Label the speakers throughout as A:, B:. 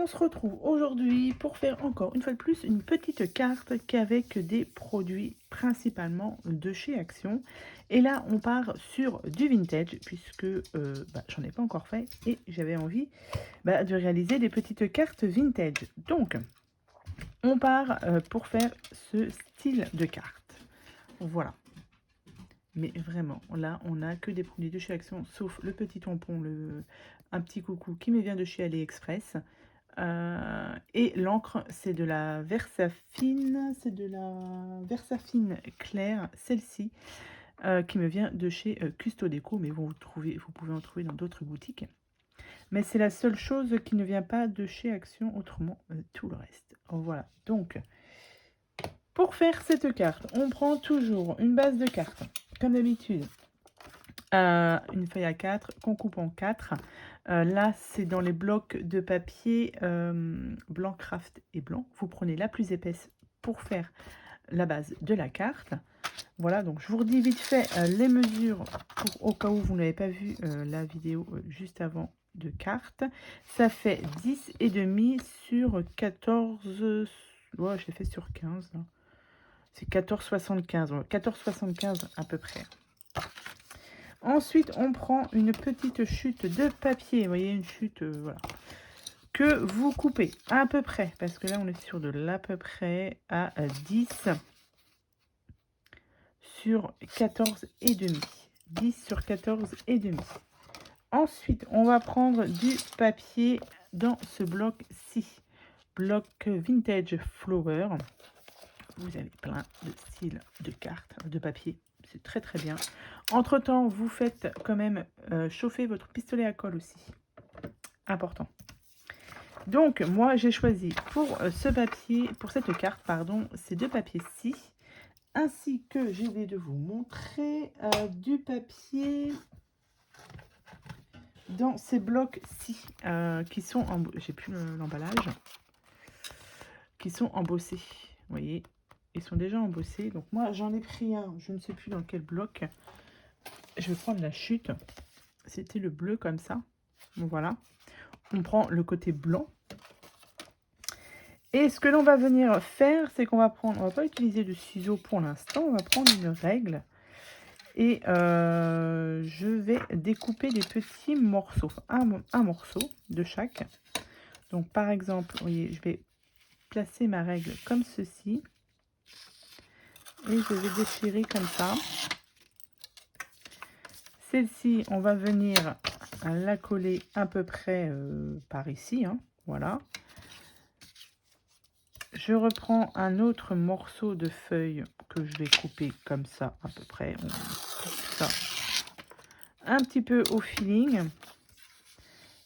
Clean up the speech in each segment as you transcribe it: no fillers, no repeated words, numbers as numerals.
A: on se retrouve aujourd'hui pour faire encore une fois de plus une petite carte qu'avec des produits principalement de chez Action. Et là, on part sur du vintage puisque j'en ai pas encore fait et j'avais envie de réaliser des petites cartes vintage. Donc, on part pour faire ce style de carte. Voilà. Mais vraiment, là, on n'a que des produits de chez Action, sauf le petit tampon, un petit coucou qui me vient de chez AliExpress. Et l'encre, c'est de la Versafine, claire, celle-ci, qui me vient de chez Custo Déco, mais vous pouvez en trouver dans d'autres boutiques. Mais c'est la seule chose qui ne vient pas de chez Action, autrement tout le reste. Voilà, donc pour faire cette carte, on prend toujours une base de carte, comme d'habitude. Une feuille A4 qu'on coupe en 4. Là, c'est dans les blocs de papier blanc craft et blanc. Vous prenez la plus épaisse pour faire la base de la carte. Voilà, donc je vous redis vite fait les mesures au cas où vous n'avez pas vu la vidéo juste avant de carte. Ça fait 10,5 sur 14. Ouais, je l'ai fait sur 15. Là. C'est 14,75. 14,75 à peu près. Ensuite, on prend une petite chute de papier. Vous voyez, une chute, voilà. Que vous coupez à peu près, parce que là, on est sur de l'à peu près à 10 sur 14,5. 10 sur 14,5. Ensuite, on va prendre du papier dans ce bloc-ci. Bloc Vintage Flower. Vous avez plein de styles de cartes, de papier. C'est très très bien. Entre temps, vous faites quand même chauffer votre pistolet à colle aussi. Important. Donc, moi, j'ai choisi pour ce papier, pour cette carte, pardon, ces deux papiers-ci, ainsi que j'ai oublié de vous montrer du papier dans ces blocs-ci, qui sont en, j'ai plus l'emballage, qui sont embossés. Vous voyez, ils sont déjà embossés. Donc moi, j'en ai pris un, je ne sais plus dans quel bloc. Je vais prendre la chute. C'était le bleu comme ça. Donc voilà. On prend le côté blanc. Et ce que l'on va venir faire, c'est qu'on va prendre, on va pas utiliser de ciseaux pour l'instant, on va prendre une règle. Et je vais découper des petits morceaux, un morceau de chaque. Donc par exemple, vous voyez, je vais placer ma règle comme ceci. Et je vais déchirer comme ça. Celle-ci, on va venir la coller à peu près par ici. Hein, voilà. Je reprends un autre morceau de feuille que je vais couper comme ça à peu près. On coupe ça un petit peu au feeling.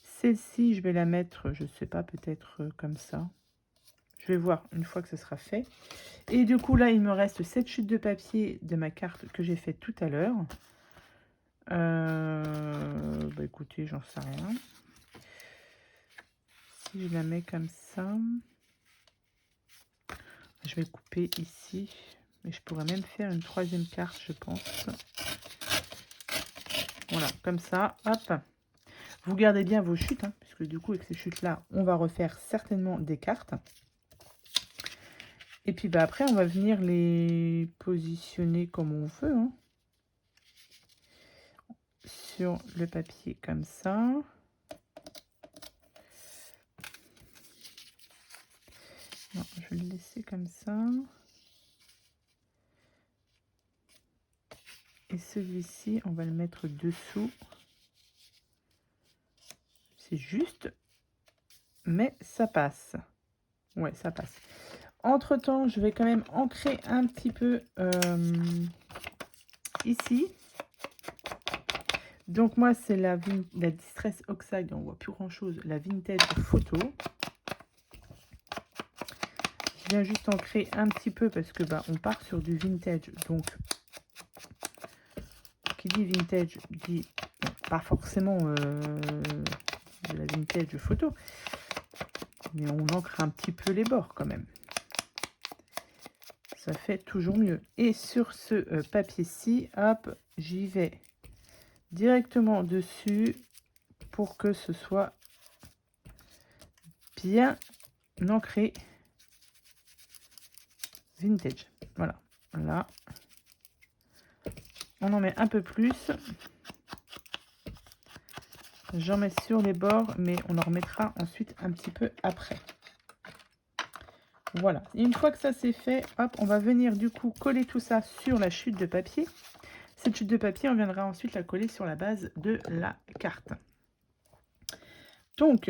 A: Celle-ci, je vais la mettre, je sais pas, peut-être comme ça. Je vais voir une fois que ce sera fait. Et du coup, là, il me reste cette chute de papier de ma carte que j'ai faite tout à l'heure. Écoutez, j'en sais rien. Si je la mets comme ça, je vais couper ici. Mais je pourrais même faire une troisième carte, je pense. Voilà, comme ça, hop. Vous gardez bien vos chutes, hein, puisque du coup, avec ces chutes-là, on va refaire certainement des cartes. Et puis après, on va venir les positionner comme on veut. Hein, sur le papier, comme ça. Non, je vais le laisser comme ça. Et celui-ci, on va le mettre dessous. C'est juste, mais ça passe. Ouais, ça passe. Entre-temps, je vais quand même ancrer un petit peu ici. Donc moi, c'est la Distress Oxide, on voit plus grand-chose, la Vintage Photo. Je viens juste ancrer un petit peu parce que on part sur du vintage. Donc, qui dit vintage dit pas forcément de la Vintage Photo. Mais on ancre un petit peu les bords quand même. Ça fait toujours mieux. Et sur ce papier-ci, hop, j'y vais directement dessus pour que ce soit bien ancré vintage. Voilà, là. On en met un peu plus. J'en mets sur les bords, mais on en remettra ensuite un petit peu après. Voilà. Et une fois que ça c'est fait, hop, on va venir du coup coller tout ça sur la chute de papier. Cette chute de papier, on viendra ensuite la coller sur la base de la carte. Donc,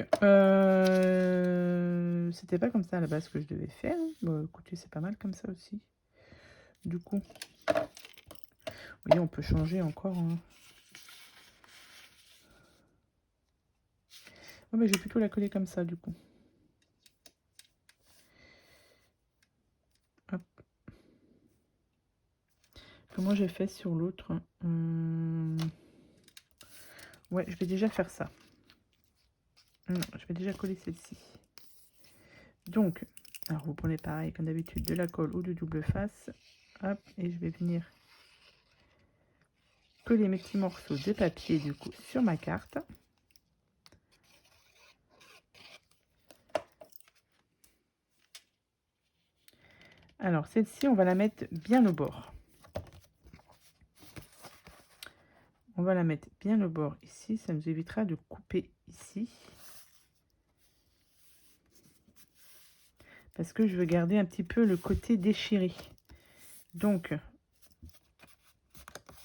A: c'était pas comme ça à la base que je devais faire. Bon, écoutez, c'est pas mal comme ça aussi. Du coup, vous voyez, on peut changer encore. Hein. Oh, mais je vais plutôt la coller comme ça, du coup. Hop. Comment j'ai fait sur l'autre? Ouais, je vais déjà faire ça. Non, je vais déjà coller celle-ci. Donc, alors vous prenez pareil comme d'habitude de la colle ou du double face. Hop, et je vais venir coller mes petits morceaux de papier du coup sur ma carte. Alors celle-ci, on va la mettre bien au bord. On va la mettre bien au bord ici, ça nous évitera de couper ici. Parce que je veux garder un petit peu le côté déchiré. Donc, vous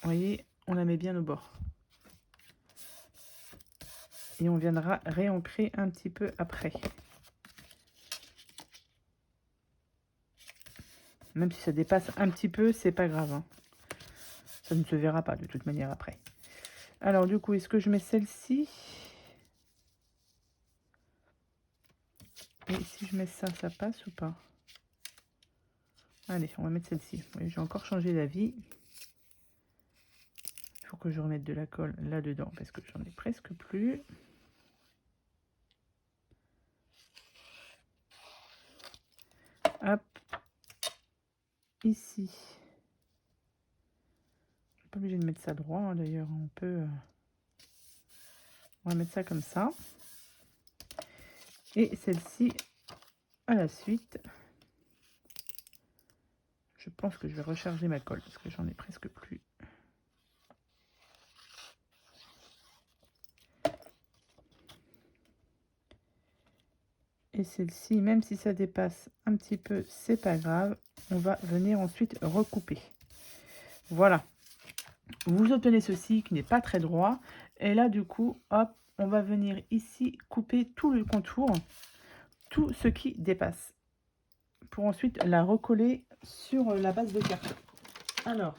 A: voyez, on la met bien au bord. Et on viendra réancrer un petit peu après. Même si ça dépasse un petit peu, c'est pas grave. Hein. Ça ne se verra pas de toute manière après. Alors du coup, est-ce que je mets celle-ci? Et si je mets ça, ça passe ou pas? Allez, on va mettre celle-ci. Oui, j'ai encore changé d'avis. Il faut que je remette de la colle là-dedans parce que j'en ai presque plus. Hop. Ici. Je suis pas obligée de mettre ça droit, hein, d'ailleurs. On peut... On va mettre ça comme ça. Et celle-ci, à la suite... Je pense que je vais recharger ma colle parce que j'en ai presque plus. Et celle-ci, même si ça dépasse un petit peu, c'est pas grave. On va venir ensuite recouper. Voilà. Vous obtenez ceci qui n'est pas très droit. Et là, du coup, hop, on va venir ici couper tout le contour, tout ce qui dépasse, pour ensuite la recoller sur la base de carte. Alors,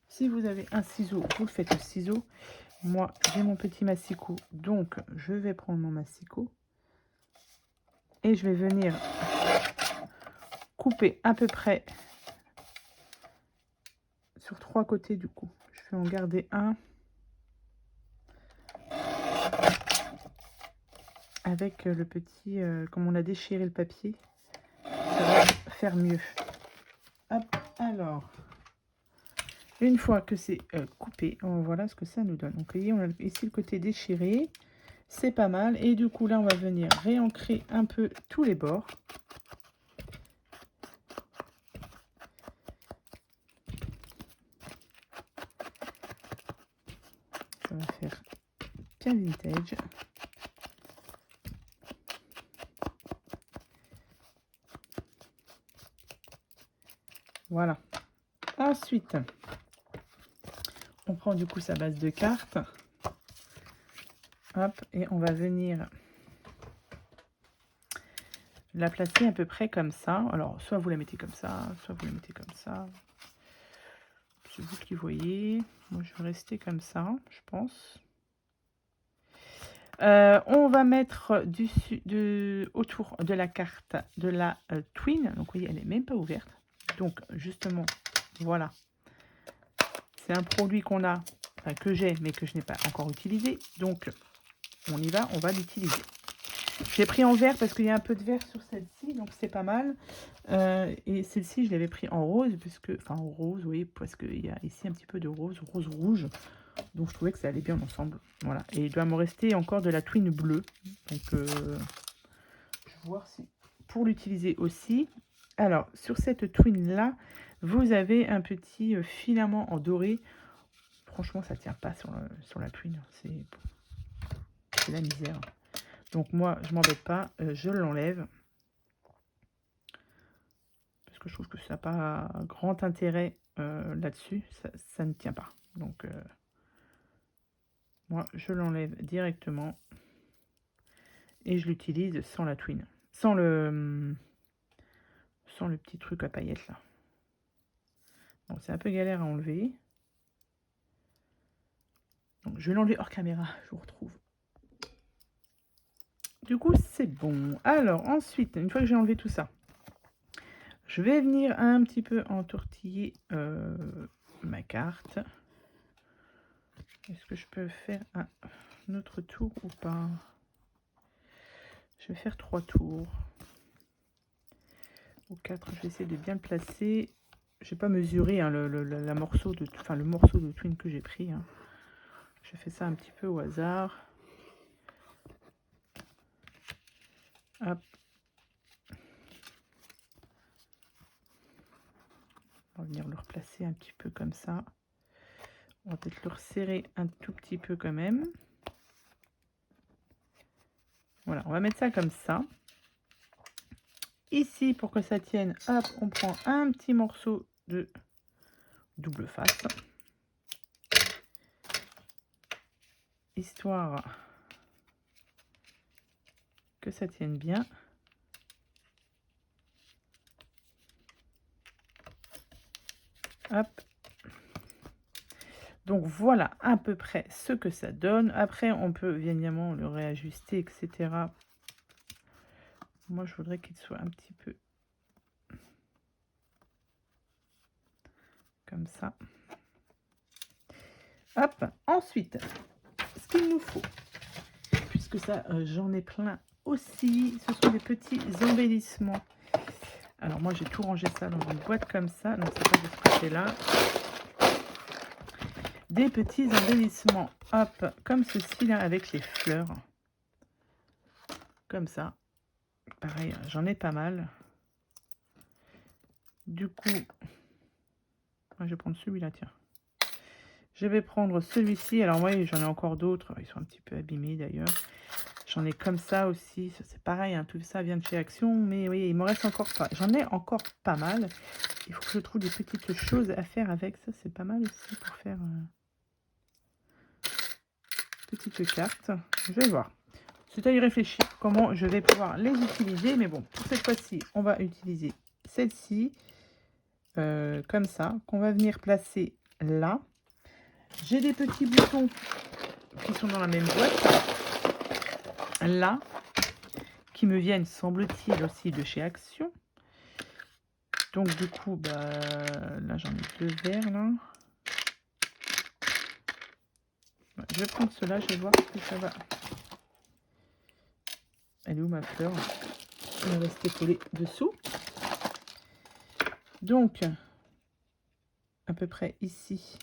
A: si vous avez un ciseau, vous le faites au ciseau. Moi, j'ai mon petit massicot, donc je vais prendre mon massicot. Et je vais venir couper à peu près sur 3 côtés du coup. Je vais en garder un avec le petit, comme on a déchiré le papier, ça va faire mieux. Hop, alors, une fois que c'est coupé, voilà ce que ça nous donne. Donc, vous voyez, on a ici le côté déchiré, c'est pas mal. Et du coup, là, on va venir réancrer un peu tous les bords. Ça va faire bien vintage. Voilà. Ensuite, on prend du coup sa base de carte. Hop, et on va venir la placer à peu près comme ça. Alors, soit vous la mettez comme ça, soit vous la mettez comme ça. C'est vous qui voyez. Moi, je vais rester comme ça, je pense. On va mettre autour de la carte de la Twin. Donc, vous voyez, elle n'est même pas ouverte. Donc, justement, voilà. C'est un produit qu'on a, enfin, que j'ai, mais que je n'ai pas encore utilisé. Donc, on y va, on va l'utiliser. J'ai pris en vert parce qu'il y a un peu de vert sur celle-ci, donc c'est pas mal. Et celle-ci, je l'avais pris en rose, puisque, enfin en rose, oui, parce qu'il y a ici un petit peu de rose, rose-rouge. Donc je trouvais que ça allait bien ensemble. Voilà. Et il doit me rester encore de la Twin bleue. Donc voir si pour l'utiliser aussi. Alors, sur cette twine là, vous avez un petit filament en doré. Franchement, ça tient pas sur la twine. C'est la misère. Donc moi, je m'embête pas, je l'enlève. Parce que je trouve que ça n'a pas grand intérêt là-dessus. Ça ne tient pas. Donc, moi, je l'enlève directement. Et je l'utilise sans la twine. Sans le petit truc à paillettes là. Bon, c'est un peu galère à enlever. Donc, je vais l'enlever hors caméra. Je vous retrouve. Du coup, c'est bon. Alors, ensuite, une fois que j'ai enlevé tout ça, je vais venir un petit peu entortiller ma carte. Est-ce que je peux faire un autre tour ou pas? Je vais faire 3 tours. Ou 4, je vais essayer de bien le placer. Je n'ai pas mesuré hein, le morceau de twine que j'ai pris. Hein. Je fais ça un petit peu au hasard. Hop. On va venir le replacer un petit peu comme ça. On va peut-être le resserrer un tout petit peu quand même. Voilà, on va mettre ça comme ça. Ici, pour que ça tienne, hop, on prend un petit morceau de double face. Histoire que ça tienne bien. Hop. Donc voilà à peu près ce que ça donne. Après, on peut bien évidemment le réajuster, etc. Moi, je voudrais qu'il soit un petit peu comme ça. Hop. Ensuite, ce qu'il nous faut, puisque ça, j'en ai plein aussi, ce sont des petits embellissements. Alors moi, j'ai tout rangé ça dans une boîte comme ça. Donc, c'est pas de ce côté-là. Des petits embellissements, hop, comme ceci là, avec les fleurs. Comme ça. Pareil, j'en ai pas mal. Du coup, je vais prendre celui-là, tiens. Je vais prendre celui-ci. Alors, oui, j'en ai encore d'autres. Ils sont un petit peu abîmés, d'ailleurs. J'en ai comme ça aussi. C'est pareil, hein, tout ça vient de chez Action. Mais oui, il me reste encore pas. J'en ai encore pas mal. Il faut que je trouve des petites choses à faire avec. Ça, c'est pas mal aussi pour faire... petites cartes. Je vais voir. C'est à y réfléchir comment je vais pouvoir les utiliser. Mais bon, pour cette fois-ci, on va utiliser celle-ci. Comme ça. Qu'on va venir placer là. J'ai des petits boutons qui sont dans la même boîte. Là. Qui me viennent, semble-t-il, aussi de chez Action. Donc, du coup, bah, là, j'en ai 2 verts, là. Je vais prendre cela, je vais voir si ça va. Elle est où ma fleur? Elle va rester collée dessous. Donc, à peu près ici.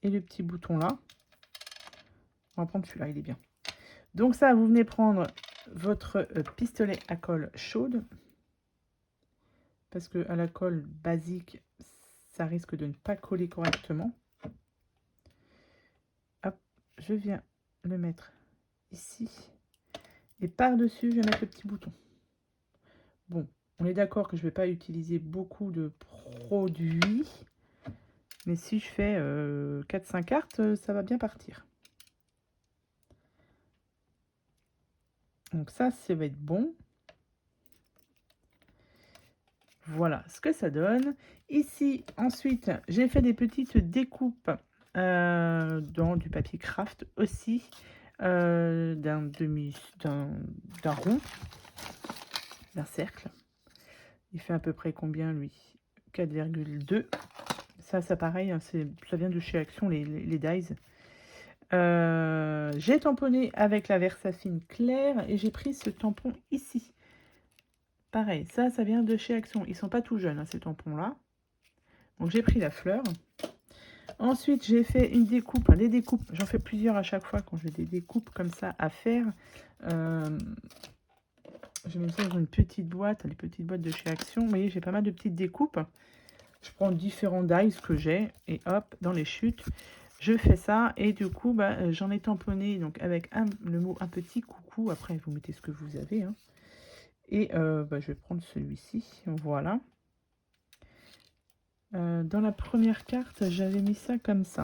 A: Et le petit bouton là. On va prendre celui-là, il est bien. Donc ça, vous venez prendre votre pistolet à colle chaude. Parce que à la colle basique, ça risque de ne pas coller correctement. Hop, je viens le mettre ici. Et par-dessus, je vais mettre le petit bouton. Bon, on est d'accord que je ne vais pas utiliser beaucoup de produits. Mais si je fais 4-5 cartes, ça va bien partir. Donc ça va être bon. Voilà ce que ça donne. Ici, ensuite, j'ai fait des petites découpes dans du papier craft aussi. D'un rond, d'un cercle. Il fait à peu près combien, lui? 4,2. Ça pareil, hein, ça vient de chez Action, les dies. J'ai tamponné avec la Versafine claire et j'ai pris ce tampon ici. Pareil, ça vient de chez Action. Ils sont pas tout jeunes, hein, ces tampons-là. Donc, j'ai pris la fleur. Ensuite, j'ai fait une découpe. Les découpes, j'en fais plusieurs à chaque fois quand j'ai des découpes comme ça à faire. Je mets ça dans une petite boîte, les petites boîtes de chez Action. Vous voyez, j'ai pas mal de petites découpes. Je prends différents dies que j'ai et hop, dans les chutes, je fais ça. Et du coup, bah, j'en ai tamponné donc avec le mot un petit coucou. Après, vous mettez ce que vous avez. Hein. Et bah, je vais prendre celui-ci. Voilà. Dans la première carte, j'avais mis ça comme ça.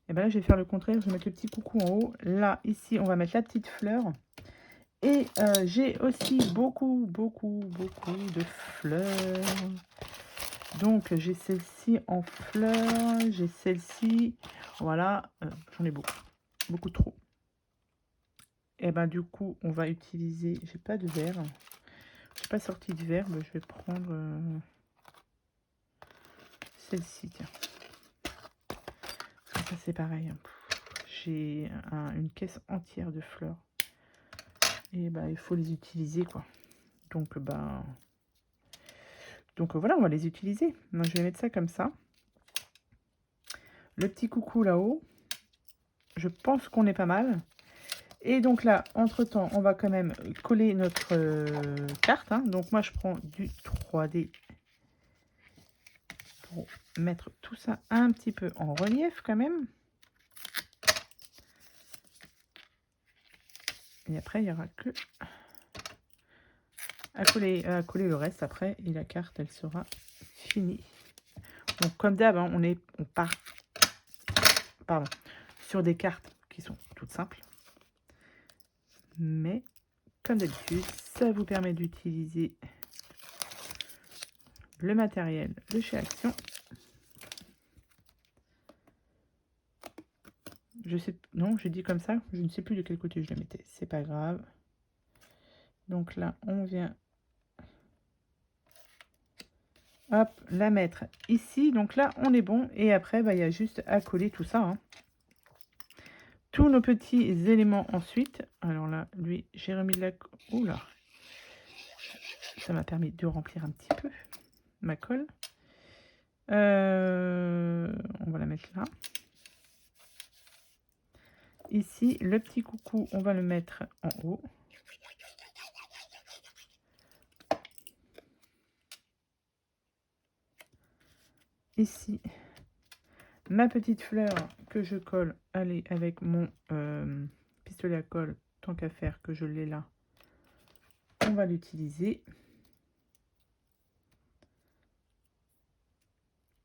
A: Et bien là, je vais faire le contraire. Je vais mettre le petit coucou en haut. Là, ici, on va mettre la petite fleur. Et j'ai aussi beaucoup de fleurs. Donc, j'ai celle-ci en fleurs. J'ai celle-ci. Voilà. J'en ai beaucoup trop. Et ben du coup, on va utiliser... J'ai pas de verre. Je n'ai pas sorti de verre. Ben, je vais prendre celle-ci. Tiens. Ça, c'est pareil. J'ai une caisse entière de fleurs. Et bah, il faut les utiliser, quoi. Donc, voilà, on va les utiliser. Donc, je vais mettre ça comme ça. Le petit coucou là-haut. Je pense qu'on est pas mal. Et donc là, entre-temps, on va quand même coller notre carte. Hein. Donc, moi, je prends du 3D pour mettre tout ça un petit peu en relief quand même. Et après, il n'y aura que à coller le reste après. Et la carte, elle sera finie. Donc, comme d'hab, hein, on part sur des cartes qui sont toutes simples. Mais, comme d'habitude, ça vous permet d'utiliser le matériel de chez Action. Je sais, non, j'ai dit comme ça, je ne sais plus de quel côté je la mettais, c'est pas grave. Donc là, on vient hop, la mettre ici. Donc là, on est bon. Et après, bah, il y a juste à coller tout ça. Hein. Tous nos petits éléments ensuite. Alors là, lui, j'ai remis de la... Oula. Ça m'a permis de remplir un petit peu ma colle. On va la mettre là. Ici, le petit coucou, on va le mettre en haut. Ici, ma petite fleur que je colle, allez, avec mon pistolet à colle, tant qu'à faire que je l'ai là, on va l'utiliser.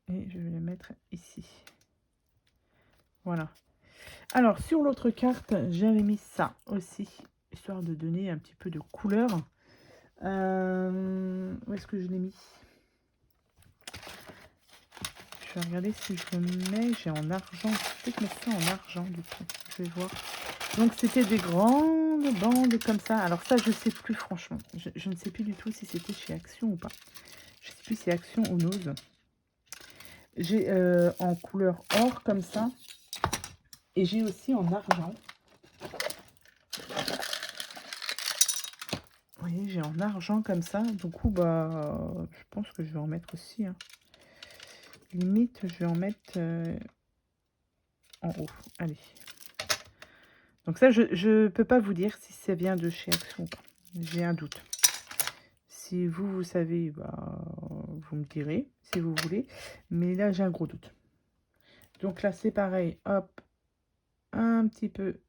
A: Et je vais le mettre ici. Voilà. Alors, sur l'autre carte, j'avais mis ça aussi, histoire de donner un petit peu de couleur. Où est-ce que je l'ai mis? Je vais regarder si je le mets. J'ai en argent. Je vais peut-être mettre ça en argent, du coup. Je vais voir. Donc, c'était des grandes bandes comme ça. Alors ça, je ne sais plus, franchement. Je ne sais plus du tout si c'était chez Action ou pas. Je ne sais plus si c'est Action ou Nose. J'ai en couleur or, comme ça. Et j'ai aussi en argent. Vous voyez, j'ai en argent comme ça. Du coup, bah, je pense que je vais en mettre aussi. Hein. Limite, je vais en mettre en haut. Allez. Donc ça, je peux pas vous dire si ça vient de chez Action ou pas. J'ai un doute. Si vous savez, bah, vous me direz, si vous voulez. Mais là, j'ai un gros doute. Donc là, c'est pareil. Hop. Un petit peu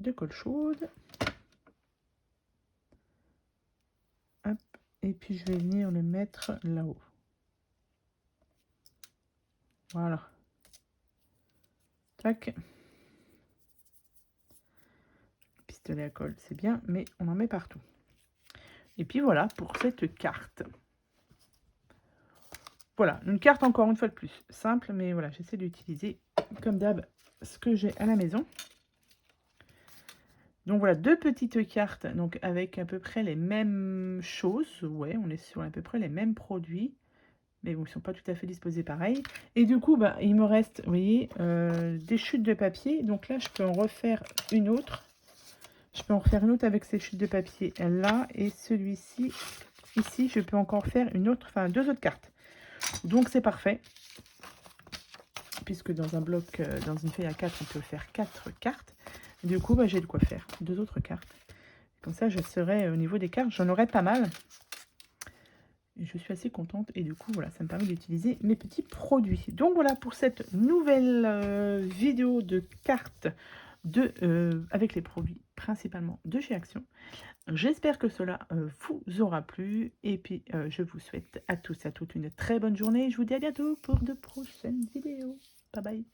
A: de colle chaude. Hop. Et puis, je vais venir le mettre là-haut. Voilà. Tac. Pistolet à colle, c'est bien, mais on en met partout. Et puis voilà pour cette carte. Voilà, une carte encore une fois de plus. Simple, mais voilà, j'essaie d'utiliser comme d'hab ce que j'ai à la maison. Donc voilà, deux petites cartes donc avec à peu près les mêmes choses. Ouais, on est sur à peu près les mêmes produits. Mais bon, ils ne sont pas tout à fait disposés pareil. Et du coup, bah, il me reste, vous voyez, des chutes de papier. Donc là, je peux en refaire une autre. Je peux en refaire une autre avec ces chutes de papier là. Et celui-ci, ici, je peux encore faire une autre, enfin deux autres cartes. Donc c'est parfait. Puisque dans un bloc, dans une feuille à 4, on peut faire 4 cartes. Du coup, bah, j'ai de quoi faire deux autres cartes. Comme ça, je serai au niveau des cartes, j'en aurai pas mal. Et je suis assez contente et du coup, voilà, ça me permet d'utiliser mes petits produits. Donc voilà pour cette nouvelle vidéo de cartes avec les produits principalement de chez Action. J'espère que cela vous aura plu et puis je vous souhaite à tous et à toutes une très bonne journée. Je vous dis à bientôt pour de prochaines vidéos. Bye bye.